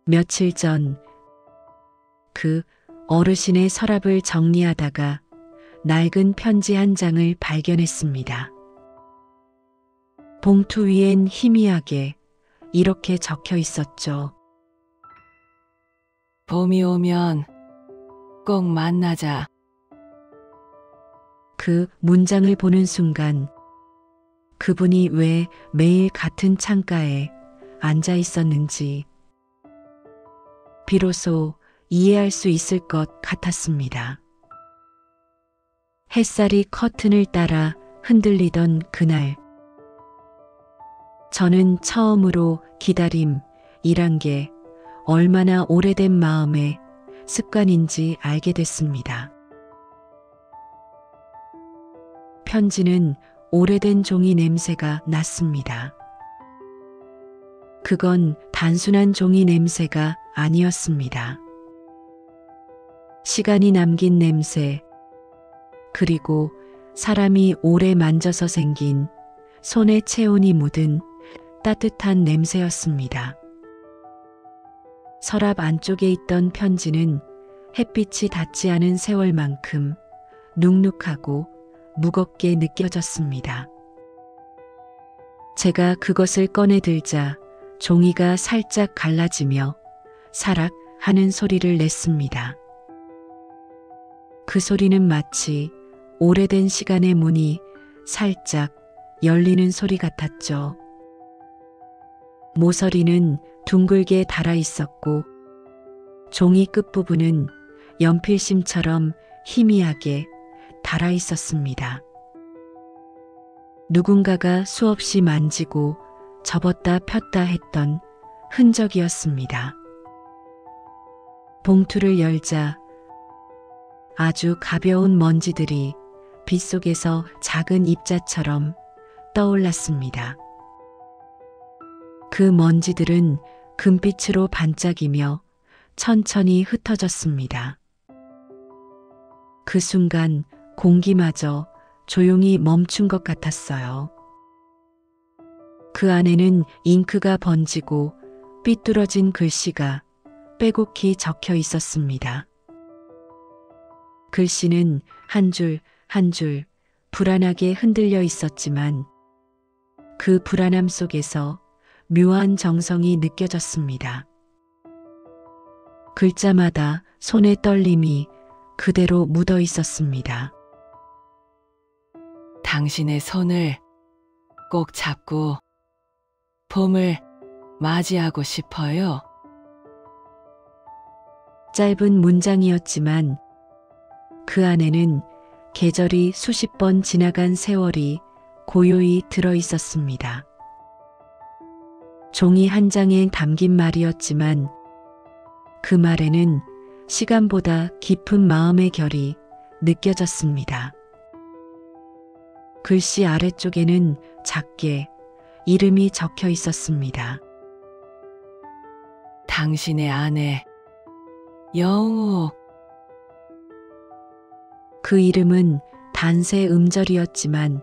며칠 전 그 어르신의 서랍을 정리하다가 낡은 편지 한 장을 발견했습니다. 봉투 위엔 희미하게 이렇게 적혀 있었죠. 봄이 오면 꼭 만나자. 그 문장을 보는 순간 그분이 왜 매일 같은 창가에 앉아 있었는지 비로소 이해할 수 있을 것 같았습니다. 햇살이 커튼을 따라 흔들리던 그날, 저는 처음으로 기다림이란 게 얼마나 오래된 마음의 습관인지 알게 됐습니다. 편지는 오래된 종이 냄새가 났습니다. 그건 단순한 종이 냄새가 아니었습니다. 시간이 남긴 냄새, 그리고 사람이 오래 만져서 생긴 손의 체온이 묻은 따뜻한 냄새였습니다. 서랍 안쪽에 있던 편지는 햇빛이 닿지 않은 세월만큼 눅눅하고 무겁게 느껴졌습니다. 제가 그것을 꺼내 들자 종이가 살짝 갈라지며 사락 하는 소리를 냈습니다. 그 소리는 마치 오래된 시간의 문이 살짝 열리는 소리 같았죠. 모서리는 둥글게 달아 있었고 종이 끝부분은 연필심처럼 희미하게 달아 있었습니다. 누군가가 수없이 만지고 접었다 폈다 했던 흔적이었습니다. 봉투를 열자 아주 가벼운 먼지들이 빗속에서 작은 입자처럼 떠올랐습니다. 그 먼지들은 금빛으로 반짝이며 천천히 흩어졌습니다. 그 순간 공기마저 조용히 멈춘 것 같았어요. 그 안에는 잉크가 번지고 삐뚤어진 글씨가 빼곡히 적혀 있었습니다. 글씨는 한 줄 한 줄 불안하게 흔들려 있었지만 그 불안함 속에서 묘한 정성이 느껴졌습니다. 글자마다 손의 떨림이 그대로 묻어 있었습니다. 당신의 손을 꼭 잡고 봄을 맞이하고 싶어요. 짧은 문장이었지만 그 안에는 계절이 수십 번 지나간 세월이 고요히 들어 있었습니다. 종이 한 장에 담긴 말이었지만 그 말에는 시간보다 깊은 마음의 결이 느껴졌습니다. 글씨 아래쪽에는 작게 이름이 적혀 있었습니다. 당신의 아내 영옥. 그 이름은 단세 음절이었지만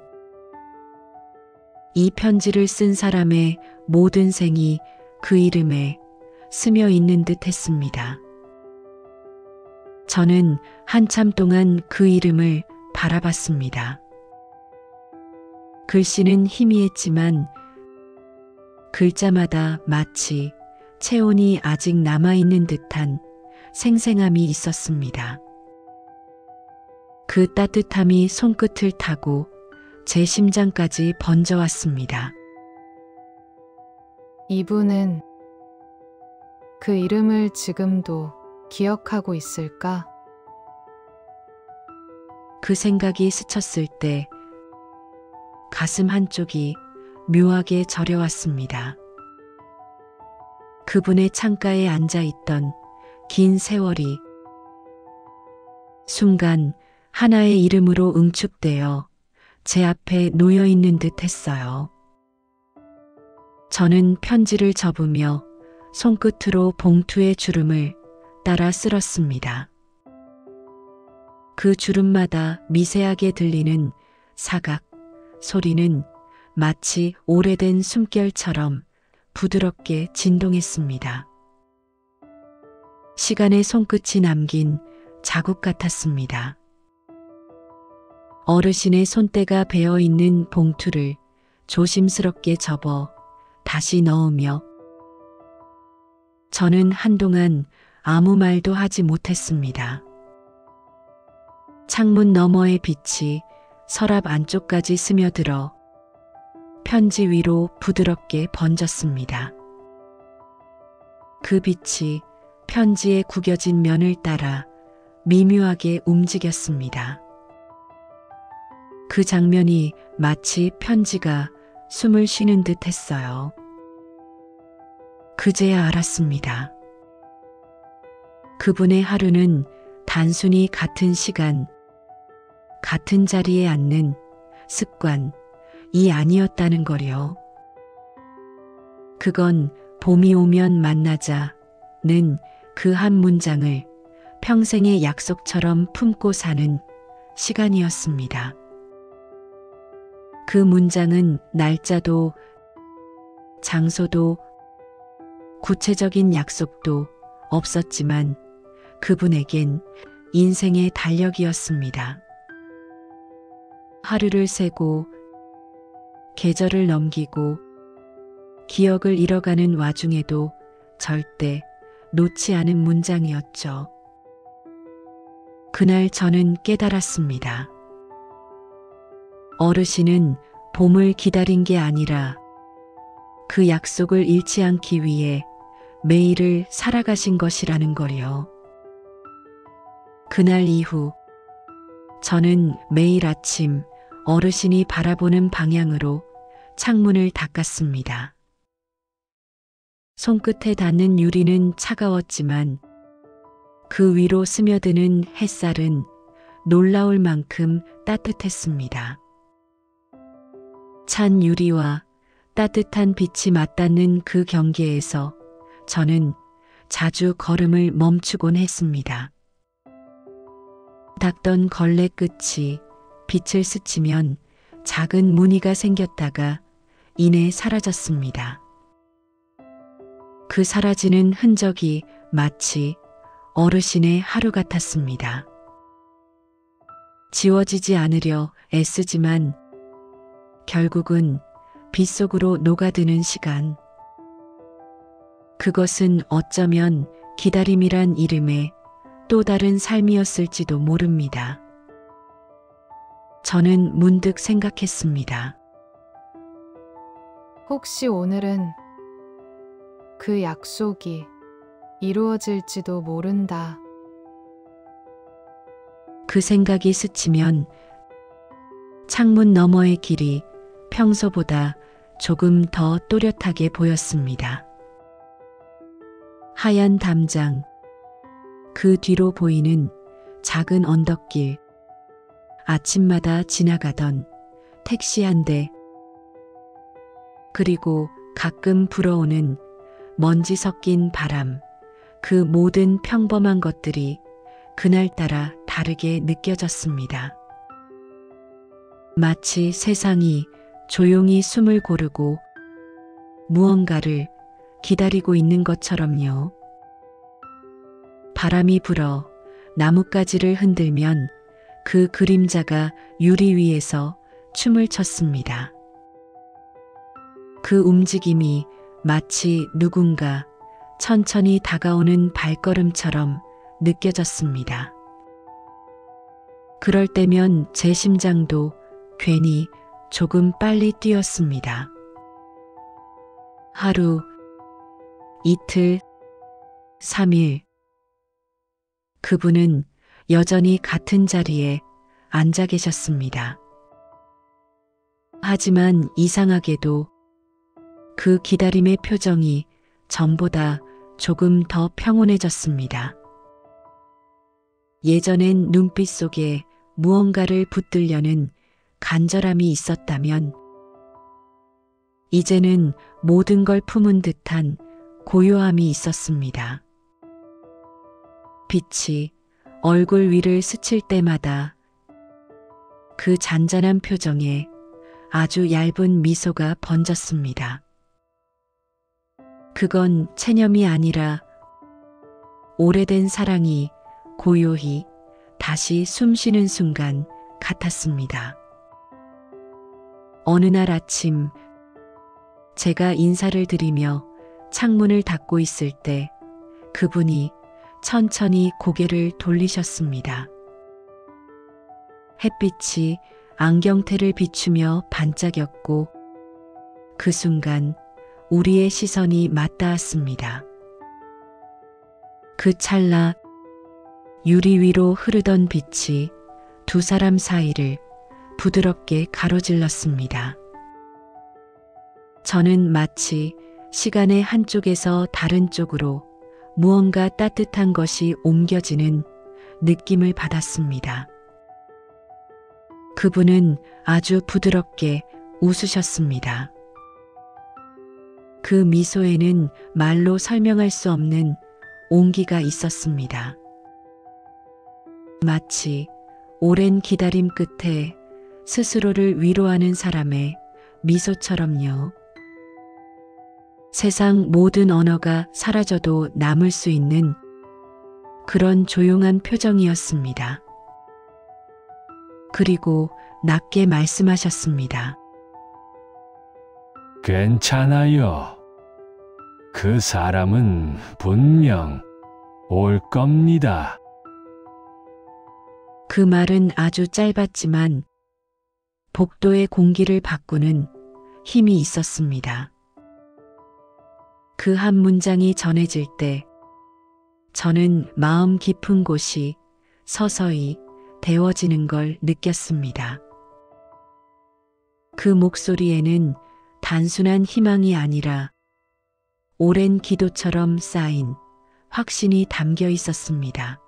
이 편지를 쓴 사람의 모든 생이 그 이름에 스며 있는 듯 했습니다. 저는 한참 동안 그 이름을 바라봤습니다. 글씨는 희미했지만 글자마다 마치 체온이 아직 남아있는 듯한 생생함이 있었습니다. 그 따뜻함이 손끝을 타고 제 심장까지 번져왔습니다. 이분은 그 이름을 지금도 기억하고 있을까? 그 생각이 스쳤을 때 가슴 한쪽이 묘하게 저려왔습니다. 그분의 창가에 앉아있던 긴 세월이 순간 하나의 이름으로 응축되어 제 앞에 놓여 있는 듯 했어요. 저는 편지를 접으며 손끝으로 봉투의 주름을 따라 쓸었습니다. 그 주름마다 미세하게 들리는 사각 소리는 마치 오래된 숨결처럼 부드럽게 진동했습니다. 시간의 손끝이 남긴 자국 같았습니다. 어르신의 손때가 베어 있는 봉투를 조심스럽게 접어 다시 넣으며 저는 한동안 아무 말도 하지 못했습니다. 창문 너머의 빛이 서랍 안쪽까지 스며들어 편지 위로 부드럽게 번졌습니다. 그 빛이 편지의 구겨진 면을 따라 미묘하게 움직였습니다. 그 장면이 마치 편지가 숨을 쉬는 듯 했어요. 그제야 알았습니다. 그분의 하루는 단순히 같은 시간, 같은 자리에 앉는 습관이 아니었다는 거요. 그건 봄이 오면 만나자는 그 한 문장을 평생의 약속처럼 품고 사는 시간이었습니다. 그 문장은 날짜도 장소도 구체적인 약속도 없었지만 그분에겐 인생의 달력이었습니다. 하루를 세고 계절을 넘기고 기억을 잃어가는 와중에도 절대 놓지 않은 문장이었죠. 그날 저는 깨달았습니다. 어르신은 봄을 기다린 게 아니라 그 약속을 잃지 않기 위해 매일을 살아가신 것이라는 걸요. 그날 이후 저는 매일 아침 어르신이 바라보는 방향으로 창문을 닦았습니다. 손끝에 닿는 유리는 차가웠지만 그 위로 스며드는 햇살은 놀라울 만큼 따뜻했습니다. 찬 유리와 따뜻한 빛이 맞닿는 그 경계에서 저는 자주 걸음을 멈추곤 했습니다. 닦던 걸레 끝이 빛을 스치면 작은 무늬가 생겼다가 이내 사라졌습니다. 그 사라지는 흔적이 마치 어르신의 하루 같았습니다. 지워지지 않으려 애쓰지만 결국은 빛 속으로 녹아드는 시간. 그것은 어쩌면 기다림이란 이름의 또 다른 삶이었을지도 모릅니다. 저는 문득 생각했습니다. 혹시 오늘은 그 약속이 이루어질지도 모른다. 그 생각이 스치면 창문 너머의 길이 평소보다 조금 더 또렷하게 보였습니다. 하얀 담장, 그 뒤로 보이는 작은 언덕길, 아침마다 지나가던 택시 한 대, 그리고 가끔 불어오는 먼지 섞인 바람, 그 모든 평범한 것들이 그날따라 다르게 느껴졌습니다. 마치 세상이 조용히 숨을 고르고 무언가를 기다리고 있는 것처럼요. 바람이 불어 나뭇가지를 흔들면 그 그림자가 유리 위에서 춤을 췄습니다. 그 움직임이 마치 누군가 천천히 다가오는 발걸음처럼 느껴졌습니다. 그럴 때면 제 심장도 괜히 조금 빨리 뛰었습니다. 하루, 이틀, 3일. 그분은 여전히 같은 자리에 앉아 계셨습니다. 하지만 이상하게도 그 기다림의 표정이 전보다 조금 더 평온해졌습니다. 예전엔 눈빛 속에 무언가를 붙들려는 간절함이 있었다면 이제는 모든 걸 품은 듯한 고요함이 있었습니다. 빛이 얼굴 위를 스칠 때마다 그 잔잔한 표정에 아주 얇은 미소가 번졌습니다. 그건 체념이 아니라 오래된 사랑이 고요히 다시 숨쉬는 순간 같았습니다. 어느 날 아침 제가 인사를 드리며 창문을 닫고 있을 때 그분이 천천히 고개를 돌리셨습니다. 햇빛이 안경테를 비추며 반짝였고 그 순간 우리의 시선이 맞닿았습니다. 그 찰나 유리 위로 흐르던 빛이 두 사람 사이를 부드럽게 가로질렀습니다. 저는 마치 시간의 한쪽에서 다른 쪽으로 무언가 따뜻한 것이 옮겨지는 느낌을 받았습니다. 그분은 아주 부드럽게 웃으셨습니다. 그 미소에는 말로 설명할 수 없는 온기가 있었습니다. 마치 오랜 기다림 끝에 스스로를 위로하는 사람의 미소처럼요. 세상 모든 언어가 사라져도 남을 수 있는 그런 조용한 표정이었습니다. 그리고 낮게 말씀하셨습니다. 괜찮아요. 그 사람은 분명 올 겁니다. 그 말은 아주 짧았지만 복도의 공기를 바꾸는 힘이 있었습니다. 그 한 문장이 전해질 때 저는 마음 깊은 곳이 서서히 데워지는 걸 느꼈습니다. 그 목소리에는 단순한 희망이 아니라 오랜 기도처럼 쌓인 확신이 담겨 있었습니다.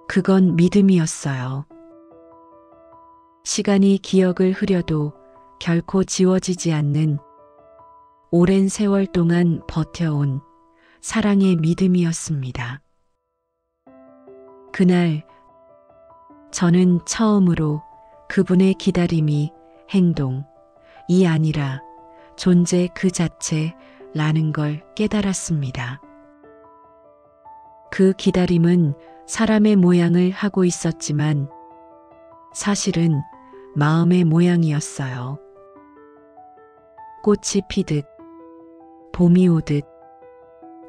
그건 믿음이었어요. 시간이 기억을 흐려도 결코 지워지지 않는 오랜 세월 동안 버텨온 사랑의 믿음이었습니다. 그날 저는 처음으로 그분의 기다림이 행동이 아니라 존재 그 자체라는 걸 깨달았습니다. 그 기다림은 사람의 모양을 하고 있었지만 사실은 마음의 모양이었어요. 꽃이 피듯 봄이 오듯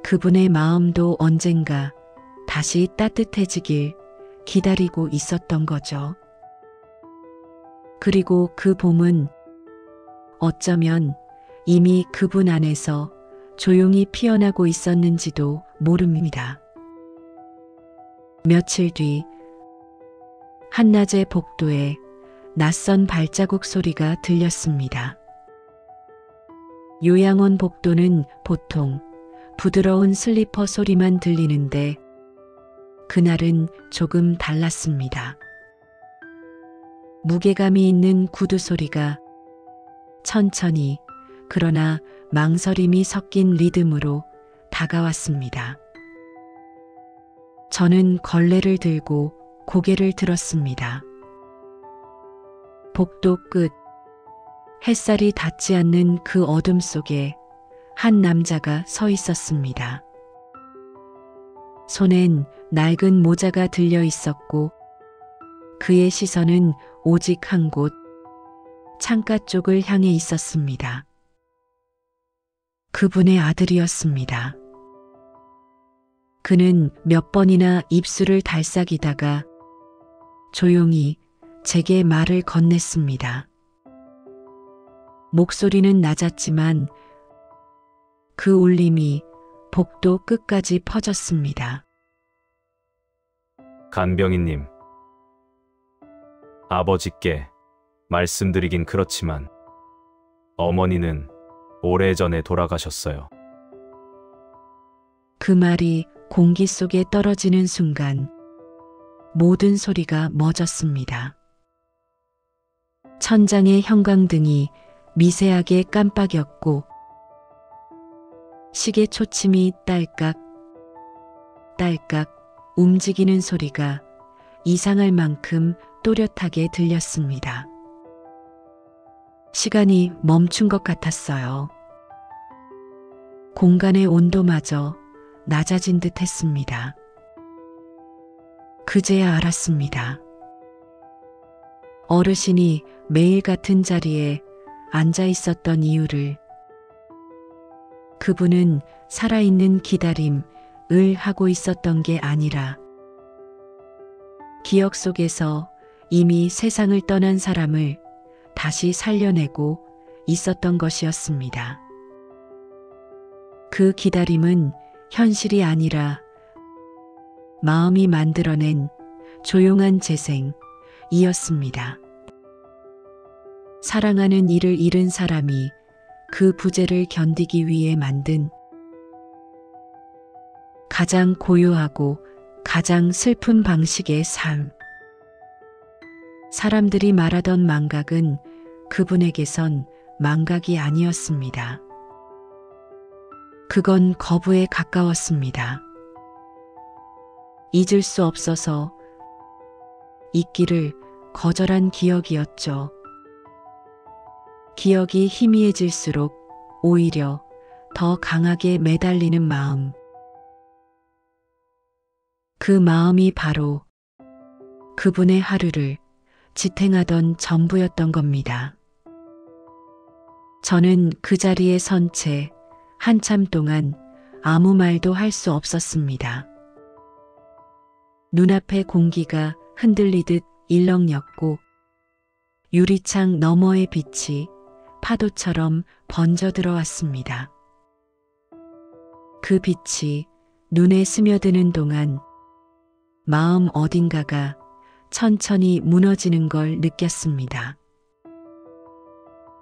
그분의 마음도 언젠가 다시 따뜻해지길 기다리고 있었던 거죠. 그리고 그 봄은 어쩌면 이미 그분 안에서 조용히 피어나고 있었는지도 모릅니다. 며칠 뒤 한낮의 복도에 낯선 발자국 소리가 들렸습니다. 요양원 복도는 보통 부드러운 슬리퍼 소리만 들리는데 그날은 조금 달랐습니다. 무게감이 있는 구두 소리가 천천히 그러나 망설임이 섞인 리듬으로 다가왔습니다. 저는 걸레를 들고 고개를 들었습니다. 복도 끝 햇살이 닿지 않는 그 어둠 속에 한 남자가 서 있었습니다. 손엔 낡은 모자가 들려 있었고 그의 시선은 오직 한 곳, 창가 쪽을 향해 있었습니다. 그분의 아들이었습니다. 그는 몇 번이나 입술을 달싹이다가 조용히 제게 말을 건넸습니다. 목소리는 낮았지만 그 울림이 복도 끝까지 퍼졌습니다. 간병인님, 아버지께 말씀드리긴 그렇지만 어머니는 오래전에 돌아가셨어요. 그 말이 공기 속에 떨어지는 순간 모든 소리가 멎었습니다. 천장의 형광등이 미세하게 깜빡였고 시계 초침이 딸깍 딸깍 움직이는 소리가 이상할 만큼 또렷하게 들렸습니다. 시간이 멈춘 것 같았어요. 공간의 온도마저 낮아진 듯 했습니다. 그제야 알았습니다. 어르신이 매일 같은 자리에 앉아 있었던 이유를. 그분은 살아있는 기다림을 하고 있었던 게 아니라 기억 속에서 이미 세상을 떠난 사람을 다시 살려내고 있었던 것이었습니다. 그 기다림은 현실이 아니라 마음이 만들어낸 조용한 재생이었습니다. 사랑하는 이를 잃은 사람이 그 부재를 견디기 위해 만든 가장 고요하고 가장 슬픈 방식의 삶. 사람들이 말하던 망각은 그분에게선 망각이 아니었습니다. 그건 거부에 가까웠습니다. 잊을 수 없어서 잊기를 거절한 기억이었죠. 기억이 희미해질수록 오히려 더 강하게 매달리는 마음. 그 마음이 바로 그분의 하루를 지탱하던 전부였던 겁니다. 저는 그 자리에 선 채 한참 동안 아무 말도 할 수 없었습니다. 눈앞의 공기가 흔들리듯 일렁였고 유리창 너머의 빛이 파도처럼 번져 들어왔습니다. 그 빛이 눈에 스며드는 동안 마음 어딘가가 천천히 무너지는 걸 느꼈습니다.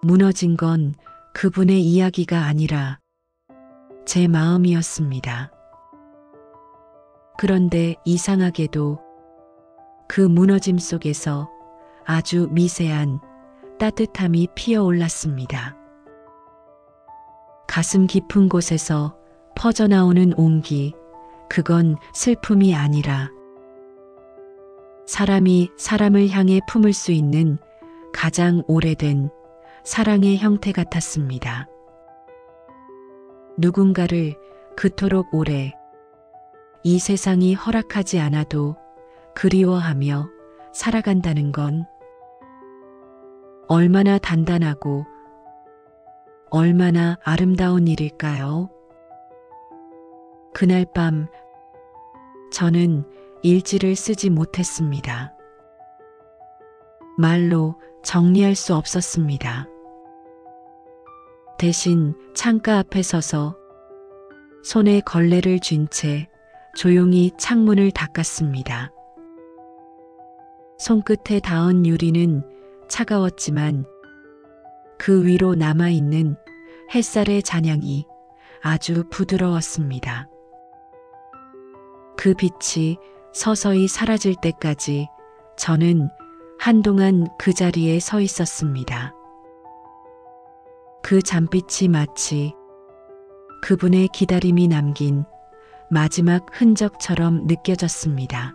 무너진 건 그분의 이야기가 아니라 제 마음이었습니다. 그런데 이상하게도 그 무너짐 속에서 아주 미세한 따뜻함이 피어올랐습니다. 가슴 깊은 곳에서 퍼져나오는 온기, 그건 슬픔이 아니라 사람이 사람을 향해 품을 수 있는 가장 오래된 사랑의 형태 같았습니다. 누군가를 그토록 오래 이 세상이 허락하지 않아도 그리워하며 살아간다는 건 얼마나 단단하고 얼마나 아름다운 일일까요? 그날 밤 저는 일지를 쓰지 못했습니다. 말로 정리할 수 없었습니다. 대신 창가 앞에 서서 손에 걸레를 쥔 채 조용히 창문을 닦았습니다. 손끝에 닿은 유리는 차가웠지만 그 위로 남아있는 햇살의 잔향이 아주 부드러웠습니다. 그 빛이 서서히 사라질 때까지 저는 한동안 그 자리에 서 있었습니다. 그 잠빛이 마치 그분의 기다림이 남긴 마지막 흔적처럼 느껴졌습니다.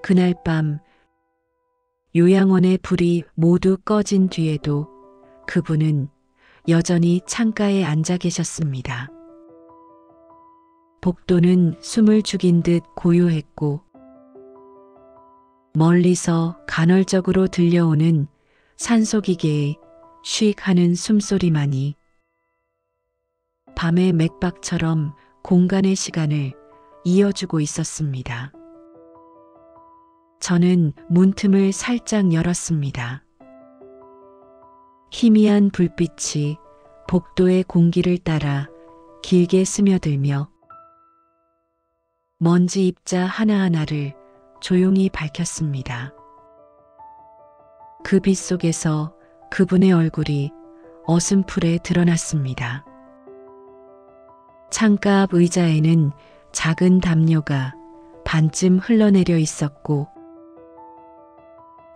그날 밤 요양원의 불이 모두 꺼진 뒤에도 그분은 여전히 창가에 앉아 계셨습니다. 복도는 숨을 죽인 듯 고요했고 멀리서 간헐적으로 들려오는 산소기계의 쉭 하는 숨소리만이 밤의 맥박처럼 공간의 시간을 이어주고 있었습니다. 저는 문틈을 살짝 열었습니다. 희미한 불빛이 복도의 공기를 따라 길게 스며들며 먼지 입자 하나하나를 조용히 밝혔습니다. 그 빛 속에서 그분의 얼굴이 어슴풀에 드러났습니다. 창가 앞 의자에는 작은 담요가 반쯤 흘러내려 있었고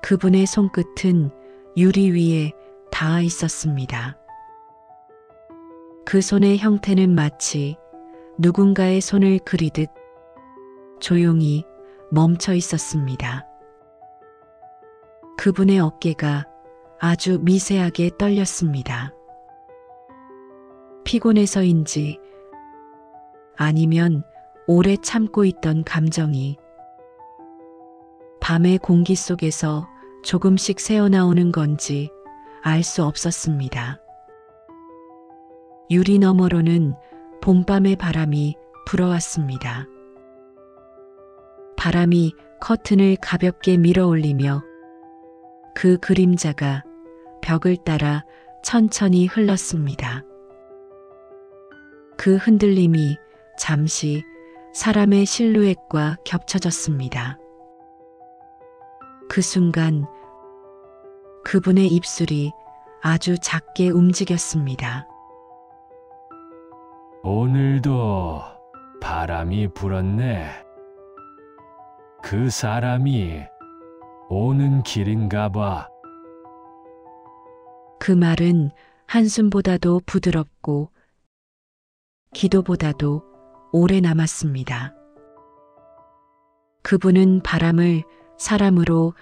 그분의 손끝은 유리 위에 닿아 있었습니다. 그 손의 형태는 마치 누군가의 손을 그리듯 조용히 멈춰 있었습니다. 그분의 어깨가 아주 미세하게 떨렸습니다. 피곤해서인지 아니면 오래 참고 있던 감정이 밤의 공기 속에서 조금씩 새어나오는 건지 알 수 없었습니다. 유리 너머로는 봄밤의 바람이 불어왔습니다. 바람이 커튼을 가볍게 밀어 올리며 그 그림자가 벽을 따라 천천히 흘렀습니다. 그 흔들림이 잠시 사람의 실루엣과 겹쳐졌습니다. 그 순간 그분의 입술이 아주 작게 움직였습니다. 오늘도 바람이 불었네. 그 사람이 오는 길인가 봐. 그 말은 한숨보다도 부드럽고 기도보다도 오래 남았습니다. 그분은 바람을 사람으로,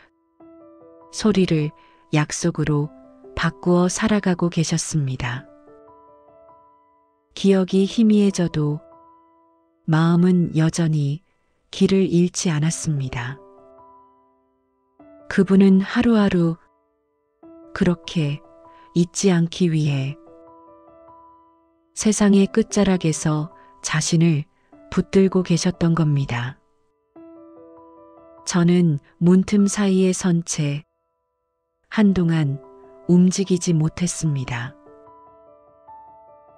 소리를 약속으로 바꾸어 살아가고 계셨습니다. 기억이 희미해져도 마음은 여전히 길을 잃지 않았습니다. 그분은 하루하루 그렇게 잊지 않기 위해 세상의 끝자락에서 자신을 붙들고 계셨던 겁니다. 저는 문틈 사이에 선 채 한동안 움직이지 못했습니다.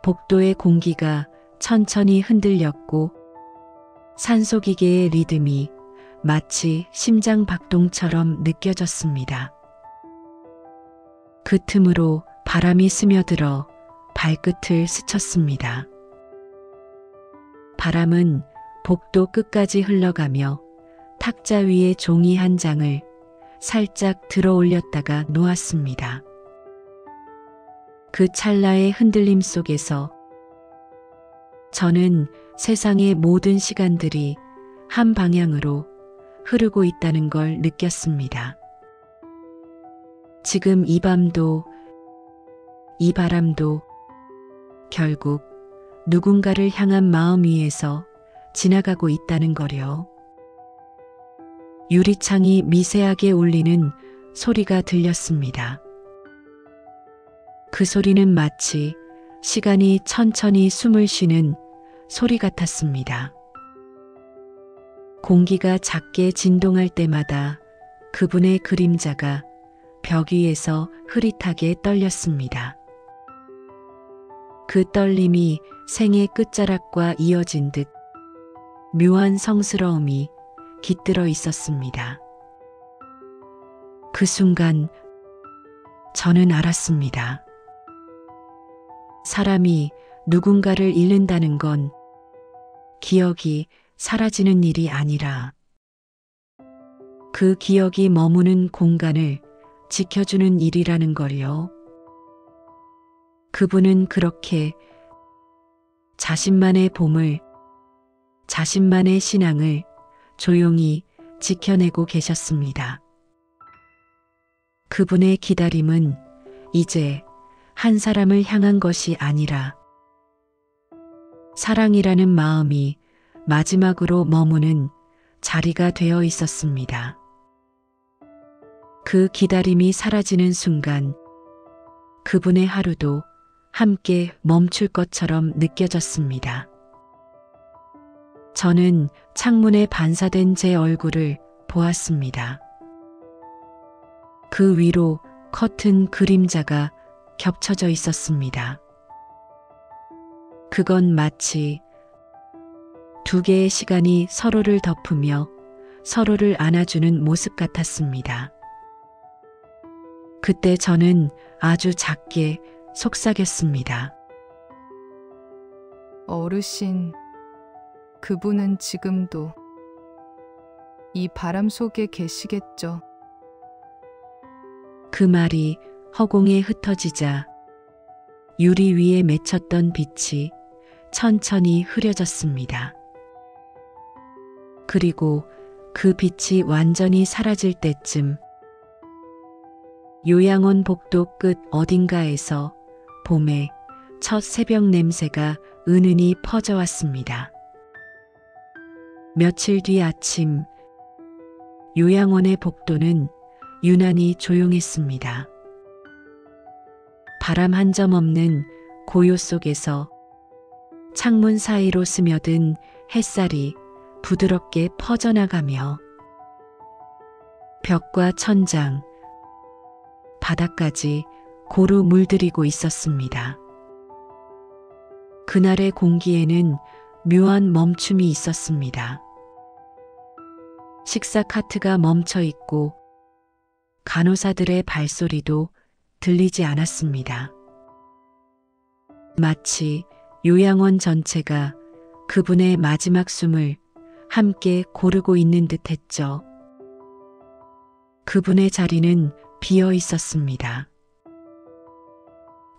복도의 공기가 천천히 흔들렸고 산소기계의 리듬이 마치 심장 박동처럼 느껴졌습니다. 그 틈으로 바람이 스며들어 발끝을 스쳤습니다. 바람은 복도 끝까지 흘러가며 탁자 위에 종이 한 장을 살짝 들어 올렸다가 놓았습니다. 그 찰나의 흔들림 속에서 저는 세상의 모든 시간들이 한 방향으로 흐르고 있다는 걸 느꼈습니다. 지금 이 밤도, 이 바람도 결국 누군가를 향한 마음 위에서 지나가고 있다는 거려. 유리창이 미세하게 울리는 소리가 들렸습니다. 그 소리는 마치 시간이 천천히 숨을 쉬는 소리 같았습니다. 공기가 작게 진동할 때마다 그분의 그림자가 벽 위에서 흐릿하게 떨렸습니다. 그 떨림이 생의 끝자락과 이어진 듯 묘한 성스러움이 깃들어 있었습니다. 그 순간 저는 알았습니다. 사람이 누군가를 잃는다는 건 기억이 사라지는 일이 아니라 그 기억이 머무는 공간을 지켜주는 일이라는 걸요. 그분은 그렇게 자신만의 봄을, 자신만의 신앙을 조용히 지켜내고 계셨습니다. 그분의 기다림은 이제 한 사람을 향한 것이 아니라 사랑이라는 마음이 마지막으로 머무는 자리가 되어 있었습니다. 그 기다림이 사라지는 순간 그분의 하루도 함께 멈출 것처럼 느껴졌습니다. 저는 창문에 반사된 제 얼굴을 보았습니다. 그 위로 커튼 그림자가 겹쳐져 있었습니다. 그건 마치 두 개의 시간이 서로를 덮으며 서로를 안아주는 모습 같았습니다. 그때 저는 아주 작게 속삭였습니다. 어르신, 그분은 지금도 이 바람 속에 계시겠죠? 그 말이 허공에 흩어지자 유리 위에 맺혔던 빛이 천천히 흐려졌습니다. 그리고 그 빛이 완전히 사라질 때쯤 요양원 복도 끝 어딘가에서 봄의 첫 새벽 냄새가 은은히 퍼져왔습니다. 며칠 뒤 아침, 요양원의 복도는 유난히 조용했습니다. 바람 한 점 없는 고요 속에서 창문 사이로 스며든 햇살이 부드럽게 퍼져나가며 벽과 천장, 바닥까지 고루 물들이고 있었습니다. 그날의 공기에는 묘한 멈춤이 있었습니다. 식사 카트가 멈춰 있고 간호사들의 발소리도 들리지 않았습니다. 마치 요양원 전체가 그분의 마지막 숨을 함께 고르고 있는 듯 했죠. 그분의 자리는 비어 있었습니다.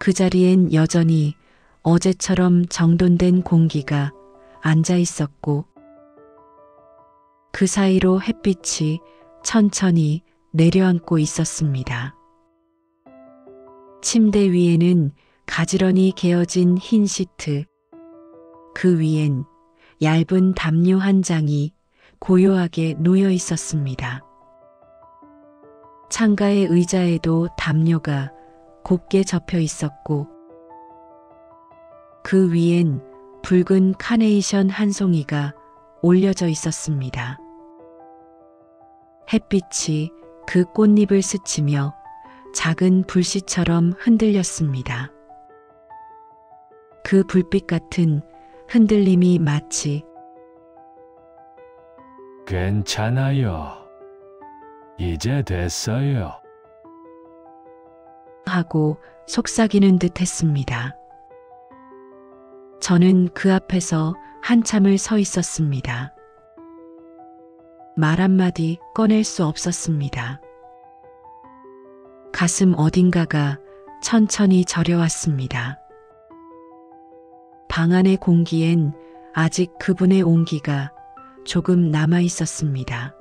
그 자리엔 여전히 어제처럼 정돈된 공기가 앉아 있었고 그 사이로 햇빛이 천천히 내려앉고 있었습니다. 침대 위에는 가지런히 개어진 흰 시트, 그 위엔 얇은 담요 한 장이 고요하게 놓여 있었습니다. 창가의 의자에도 담요가 곱게 접혀 있었고 그 위엔 붉은 카네이션 한 송이가 올려져 있었습니다. 햇빛이 그 꽃잎을 스치며 작은 불씨처럼 흔들렸습니다. 그 불빛 같은 흔들림이 마치 괜찮아요. 이제 됐어요. 하고 속삭이는 듯 했습니다. 저는 그 앞에서 한참을 서 있었습니다. 말 한마디 꺼낼 수 없었습니다. 가슴 어딘가가 천천히 저려왔습니다. 방 안의 공기엔 아직 그분의 온기가 조금 남아 있었습니다.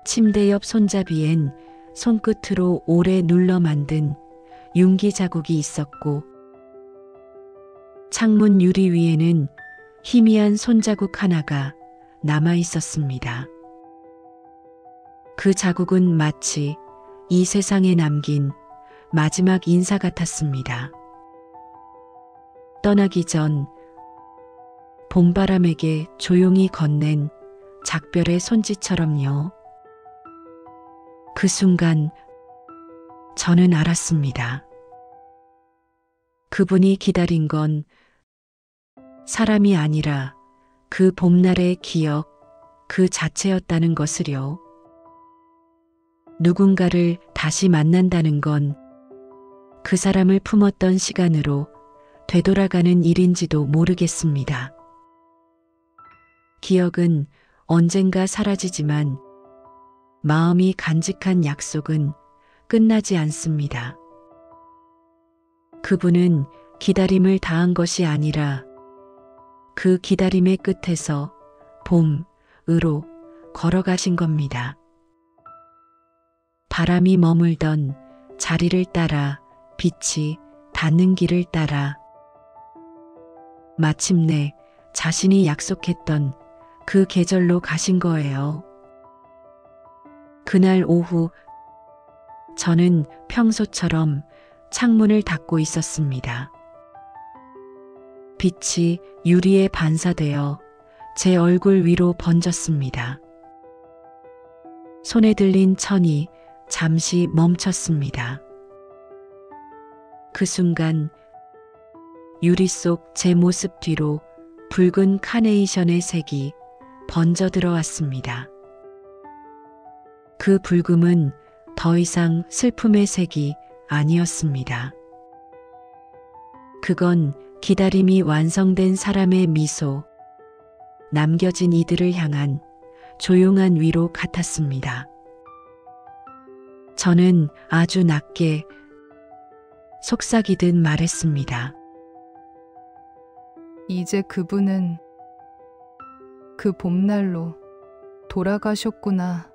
침대 옆 손잡이엔 손끝으로 오래 눌러 만든 윤기 자국이 있었고 창문 유리 위에는 희미한 손자국 하나가 남아 있었습니다. 그 자국은 마치 이 세상에 남긴 마지막 인사 같았습니다. 떠나기 전 봄바람에게 조용히 건넨 작별의 손짓처럼요. 그 순간 저는 알았습니다. 그분이 기다린 건 사람이 아니라 그 봄날의 기억 그 자체였다는 것을요. 누군가를 다시 만난다는 건 그 사람을 품었던 시간으로 되돌아가는 일인지도 모르겠습니다. 기억은 언젠가 사라지지만 마음이 간직한 약속은 끝나지 않습니다. 그분은 기다림을 다한 것이 아니라 그 기다림의 끝에서 봄으로 걸어가신 겁니다. 바람이 머물던 자리를 따라 빛이 닿는 길을 따라 마침내 자신이 약속했던 그 계절로 가신 거예요. 그날 오후 저는 평소처럼 창문을 닫고 있었습니다. 빛이 유리에 반사되어 제 얼굴 위로 번졌습니다. 손에 들린 천이 잠시 멈췄습니다. 그 순간 유리 속 제 모습 뒤로 붉은 카네이션의 색이 번져 들어왔습니다. 그 붉음은 더 이상 슬픔의 색이 아니었습니다. 그건 기다림이 완성된 사람의 미소, 남겨진 이들을 향한 조용한 위로 같았습니다. 저는 아주 낮게 속삭이듯 말했습니다. 이제 그분은 그 봄날로 돌아가셨구나.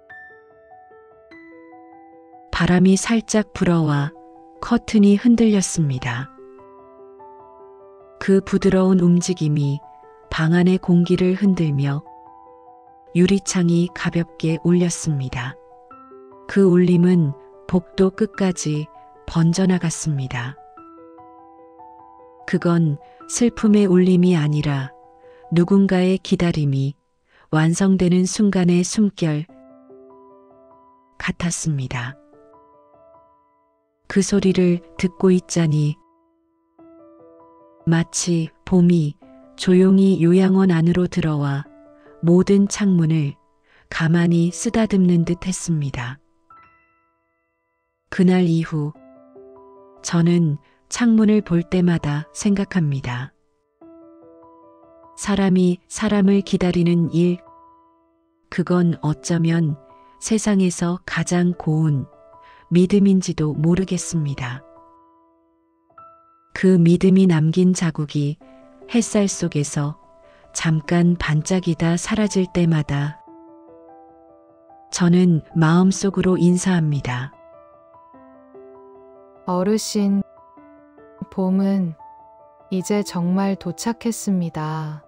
바람이 살짝 불어와 커튼이 흔들렸습니다. 그 부드러운 움직임이 방 안의 공기를 흔들며 유리창이 가볍게 울렸습니다. 그 울림은 복도 끝까지 번져나갔습니다. 그건 슬픔의 울림이 아니라 누군가의 기다림이 완성되는 순간의 숨결 같았습니다. 그 소리를 듣고 있자니 마치 봄이 조용히 요양원 안으로 들어와 모든 창문을 가만히 쓰다듬는 듯 했습니다. 그날 이후 저는 창문을 볼 때마다 생각합니다. 사람이 사람을 기다리는 일, 그건 어쩌면 세상에서 가장 고운 믿음인지도 모르겠습니다. 그 믿음이 남긴 자국이 햇살 속에서 잠깐 반짝이다 사라질 때마다 저는 마음속으로 인사합니다. 어르신, 봄은 이제 정말 도착했습니다.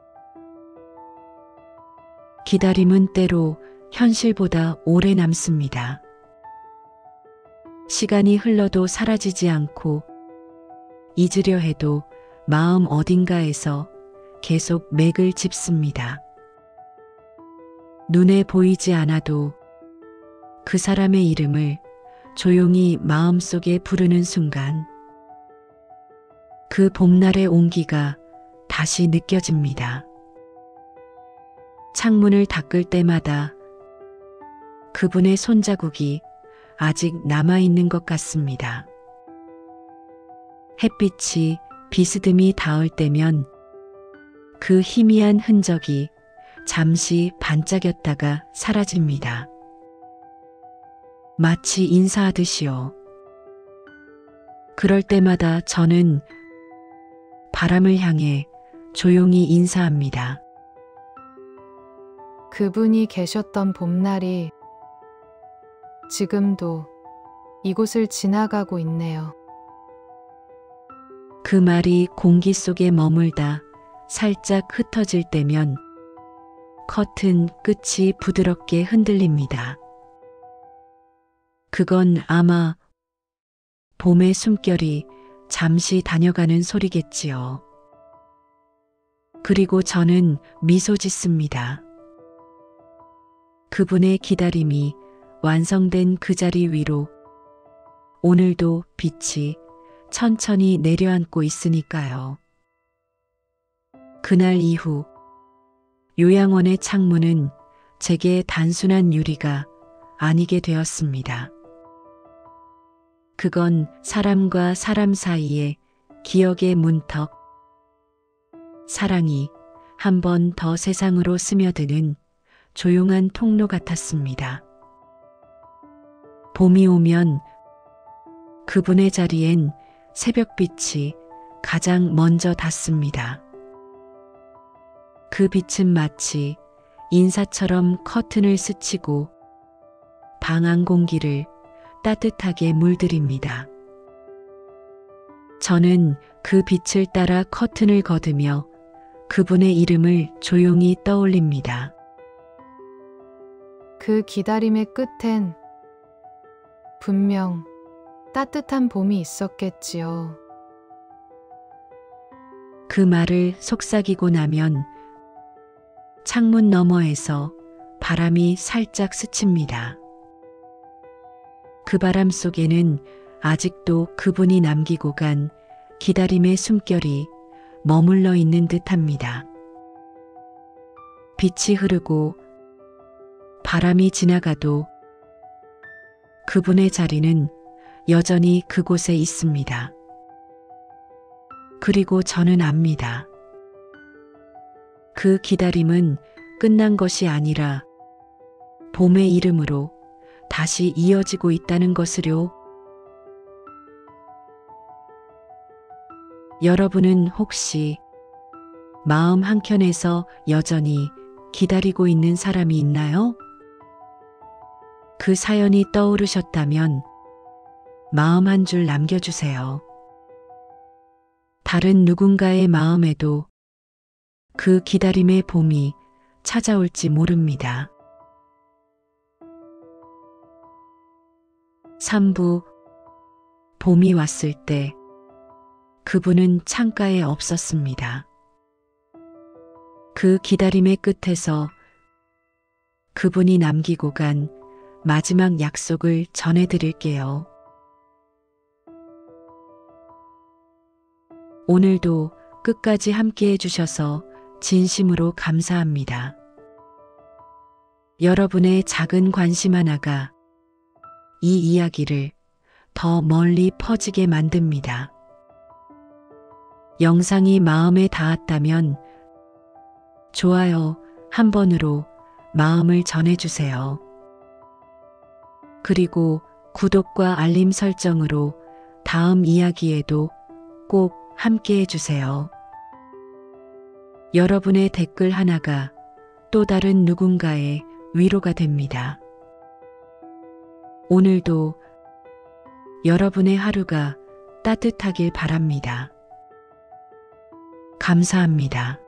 기다림은 때로 현실보다 오래 남습니다. 시간이 흘러도 사라지지 않고 잊으려 해도 마음 어딘가에서 계속 맥을 짚습니다. 눈에 보이지 않아도 그 사람의 이름을 조용히 마음속에 부르는 순간 그 봄날의 온기가 다시 느껴집니다. 창문을 닦을 때마다 그분의 손자국이 아직 남아있는 것 같습니다. 햇빛이 비스듬히 닿을 때면 그 희미한 흔적이 잠시 반짝였다가 사라집니다. 마치 인사하듯이요. 그럴 때마다 저는 바람을 향해 조용히 인사합니다. 그분이 계셨던 봄날이 지금도 이곳을 지나가고 있네요. 그 말이 공기 속에 머물다 살짝 흩어질 때면 커튼 끝이 부드럽게 흔들립니다. 그건 아마 봄의 숨결이 잠시 다녀가는 소리겠지요. 그리고 저는 미소 짓습니다. 그분의 기다림이 완성된 그 자리 위로 오늘도 빛이 천천히 내려앉고 있으니까요. 그날 이후 요양원의 창문은 제게 단순한 유리가 아니게 되었습니다. 그건 사람과 사람 사이의 기억의 문턱, 사랑이 한 번 더 세상으로 스며드는 조용한 통로 같았습니다. 봄이 오면 그분의 자리엔 새벽빛이 가장 먼저 닿습니다. 그 빛은 마치 인사처럼 커튼을 스치고 방 안 공기를 따뜻하게 물들입니다. 저는 그 빛을 따라 커튼을 걷으며 그분의 이름을 조용히 떠올립니다. 그 기다림의 끝엔 분명 따뜻한 봄이 있었겠지요. 그 말을 속삭이고 나면 창문 너머에서 바람이 살짝 스칩니다. 그 바람 속에는 아직도 그분이 남기고 간 기다림의 숨결이 머물러 있는 듯합니다. 빛이 흐르고 바람이 지나가도 그분의 자리는 여전히 그곳에 있습니다. 그리고 저는 압니다. 그 기다림은 끝난 것이 아니라 봄의 이름으로 다시 이어지고 있다는 것을요. 여러분은 혹시 마음 한켠에서 여전히 기다리고 있는 사람이 있나요? 그 사연이 떠오르셨다면 마음 한 줄 남겨주세요. 다른 누군가의 마음에도 그 기다림의 봄이 찾아올지 모릅니다. 3부 봄이 왔을 때 그분은 창가에 없었습니다. 그 기다림의 끝에서 그분이 남기고 간 마지막 약속을 전해드릴게요. 오늘도 끝까지 함께 해주셔서 진심으로 감사합니다. 여러분의 작은 관심 하나가 이 이야기를 더 멀리 퍼지게 만듭니다. 영상이 마음에 닿았다면 좋아요 한 번으로 마음을 전해주세요. 그리고 구독과 알림 설정으로 다음 이야기에도 꼭 함께 해주세요. 여러분의 댓글 하나가 또 다른 누군가의 위로가 됩니다. 오늘도 여러분의 하루가 따뜻하길 바랍니다. 감사합니다.